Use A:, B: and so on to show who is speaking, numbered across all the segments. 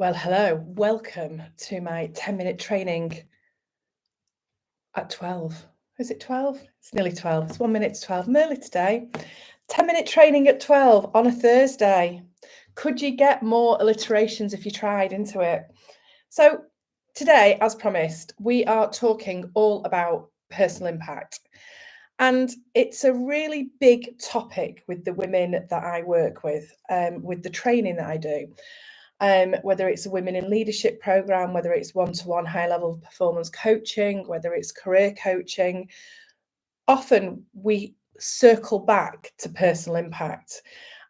A: Well, hello. Welcome to my 10-minute training at 12. Is it 12? It's nearly 12. It's 1 minute to 12. I'm early today. 10-minute training at 12 on a Thursday. Could you get more alliterations if you tried into it? So today, as promised, we are talking all about personal impact. And it's a really big topic with the women that I work with the training that I do. Whether it's a women in leadership program, whether it's one-to-one high level performance coaching, whether it's career coaching, often we circle back to personal impact.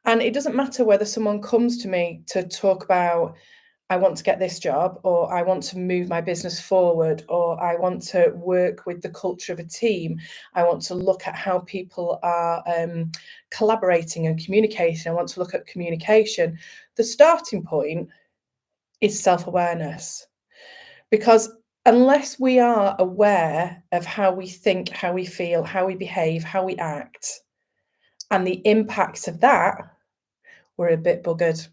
A: And it doesn't matter whether someone comes to me to talk about, I want to get this job, or I want to move my business forward, or I want to work with the culture of a team. I want to look at how people are collaborating and communicating. I want to look at communication. The starting point is self-awareness, because unless we are aware of how we think, how we feel, how we behave, how we act, and the impacts of that, we're a bit buggered.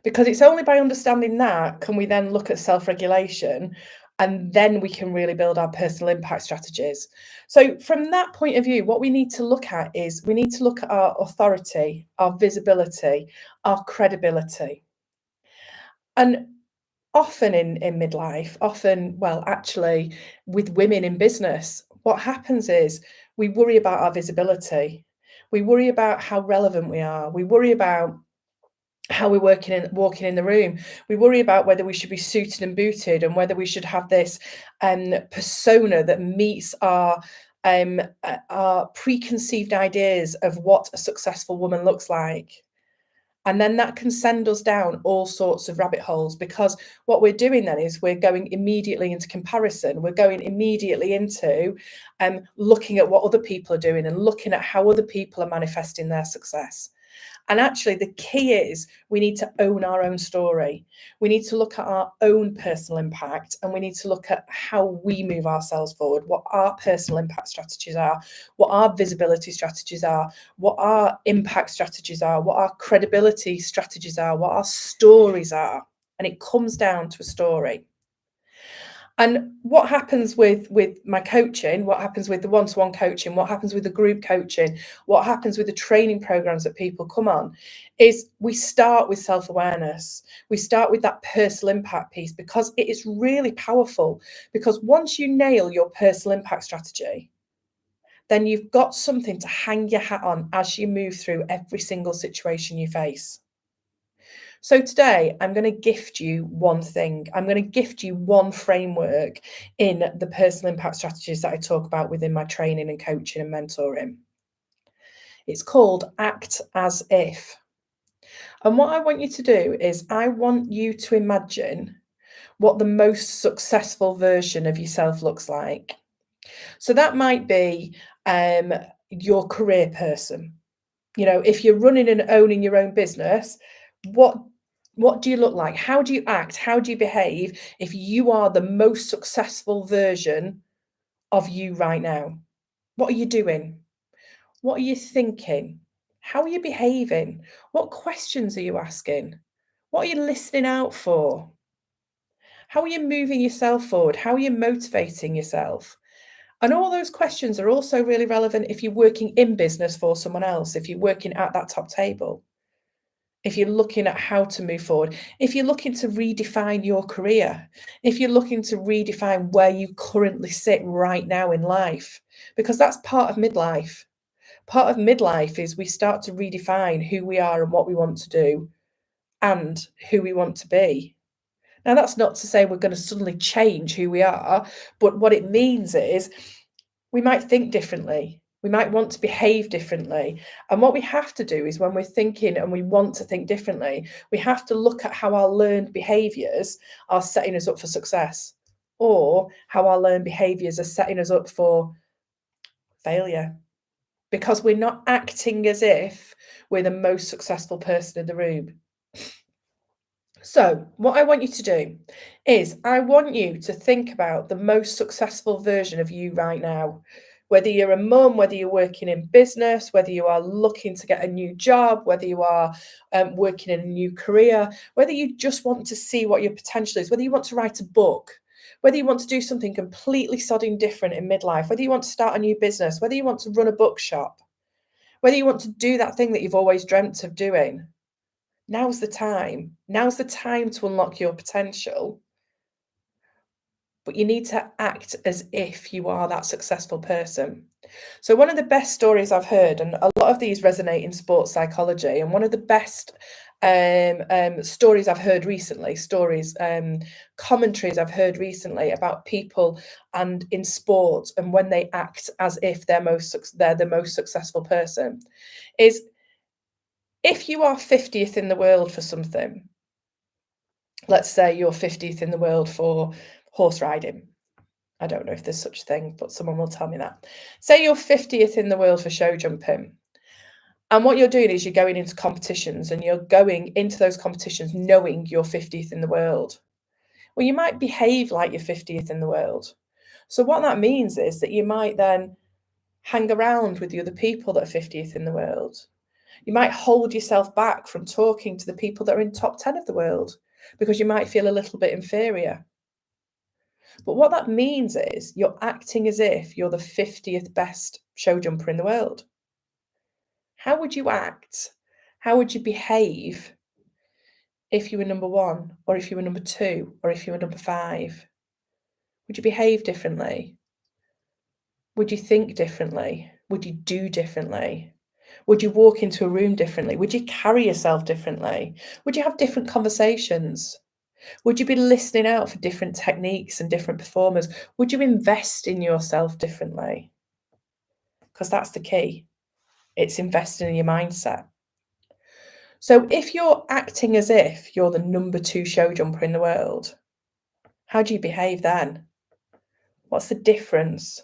A: Because it's only by understanding that can we then look at self-regulation, and then we can really build our personal impact strategies. So from that point of view, what we need to look at is we need to look at our authority, our visibility, our credibility. And often in midlife, actually with women in business, what happens is we worry about our visibility. We worry about how relevant we are. We worry about how we're walking in the room. We worry about whether we should be suited and booted, and whether we should have this persona that meets our preconceived ideas of what a successful woman looks like. And then that can send us down all sorts of rabbit holes, because what we're doing then is we're going immediately into comparison. We're going immediately into looking at what other people are doing and looking at how other people are manifesting their success. And actually, the key is we need to own our own story. We need to look at our own personal impact, and we need to look at how we move ourselves forward, what our personal impact strategies are, what our visibility strategies are, what our impact strategies are, what our credibility strategies are, what our stories are. And it comes down to a story. And what happens with my coaching, what happens with the one-to-one coaching, what happens with the group coaching, what happens with the training programs that people come on, is we start with self-awareness. We start with that personal impact piece, because it is really powerful. Because once you nail your personal impact strategy, then you've got something to hang your hat on as you move through every single situation you face. So today, I'm going to gift you one thing. I'm going to gift you one framework in the personal impact strategies that I talk about within my training and coaching and mentoring. It's called Act As If. And what I want you to do is I want you to imagine what the most successful version of yourself looks like. So that might be your career person. You know, if you're running and owning your own business, what do you look like? How do you act? How do you behave if you are the most successful version of you right now? What are you doing? What are you thinking? How are you behaving? What questions are you asking? What are you listening out for? How are you moving yourself forward? How are you motivating yourself? And all those questions are also really relevant if you're working in business for someone else, if you're working at that top table, if you're looking at how to move forward, if you're looking to redefine your career, if you're looking to redefine where you currently sit right now in life, because that's part of midlife. Part of midlife is we start to redefine who we are and what we want to do and who we want to be. Now, that's not to say we're going to suddenly change who we are, but what it means is we might think differently. We might want to behave differently. And what we have to do is when we're thinking and we want to think differently, we have to look at how our learned behaviours are setting us up for success, or how our learned behaviours are setting us up for failure, because we're not acting as if we're the most successful person in the room. So what I want you to do is I want you to think about the most successful version of you right now. Whether you're a mum, whether you're working in business, whether you are looking to get a new job, whether you are working in a new career, whether you just want to see what your potential is, whether you want to write a book, whether you want to do something completely sodding different in midlife, whether you want to start a new business, whether you want to run a bookshop, whether you want to do that thing that you've always dreamt of doing, now's the time. Now's the time to unlock your potential. But you need to act as if you are that successful person. So one of the best stories I've heard, and a lot of these resonate in sports psychology, and one of the best stories I've heard recently, commentaries I've heard recently about people and in sport and when they act as if they're the most successful person, is if you are 50th in the world for something, let's say you're 50th in the world for horse riding. I don't know if there's such a thing, but someone will tell me that. Say you're 50th in the world for show jumping. And what you're doing is you're going into competitions and you're going into those competitions knowing you're 50th in the world. Well, you might behave like you're 50th in the world. So what that means is that you might then hang around with the other people that are 50th in the world. You might hold yourself back from talking to the people that are in top 10 of the world because you might feel a little bit inferior. But what that means is you're acting as if you're the 50th best show jumper in the world. How would you act? How would you behave if you were number 1, or if you were number 2, or if you were number 5? Would you behave differently? Would you think differently? Would you do differently? Would you walk into a room differently? Would you carry yourself differently? Would you have different conversations? Would you be listening out for different techniques and different performers? Would you invest in yourself differently? Because that's the key. It's investing in your mindset. So if you're acting as if you're the number 2 show jumper in the world, how do you behave then? What's the difference?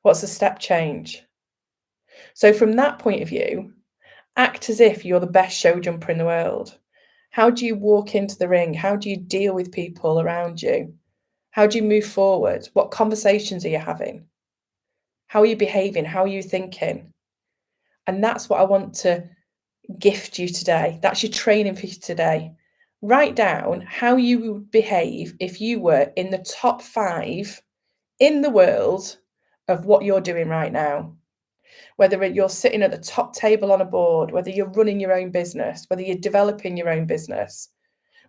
A: What's the step change? So from that point of view, act as if you're the best show jumper in the world. How do you walk into the ring? How do you deal with people around you? How do you move forward? What conversations are you having? How are you behaving? How are you thinking? And that's what I want to gift you today. That's your training for you today. Write down how you would behave if you were in the top 5 in the world of what you're doing right now. Whether you're sitting at the top table on a board, whether you're running your own business, whether you're developing your own business,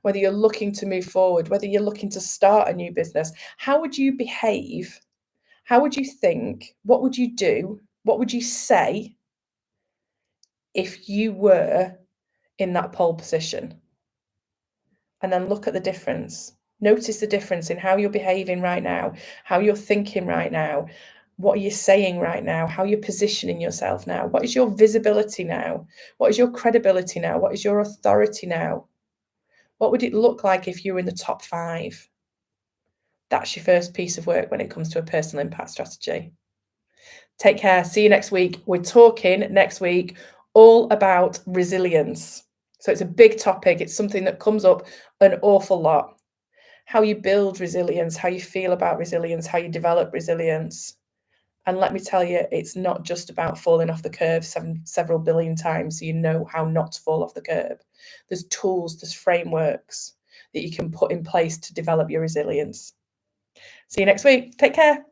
A: whether you're looking to move forward, whether you're looking to start a new business, how would you behave? How would you think? What would you do? What would you say if you were in that pole position? And then look at the difference. Notice the difference in how you're behaving right now, how you're thinking right now, what are you saying right now, how you're positioning yourself now. What is your visibility now? What is your credibility now? What is your authority now? What would it look like if you were in the top 5? That's your first piece of work when it comes to a personal impact strategy. Take care. See you next week. We're talking next week all about resilience. So it's a big topic. It's something that comes up an awful lot. How you build resilience, how you feel about resilience, how you develop resilience. And let me tell you, it's not just about falling off the curb several billion times so you know how not to fall off the curb. There's tools, there's frameworks that you can put in place to develop your resilience. See you next week. Take care.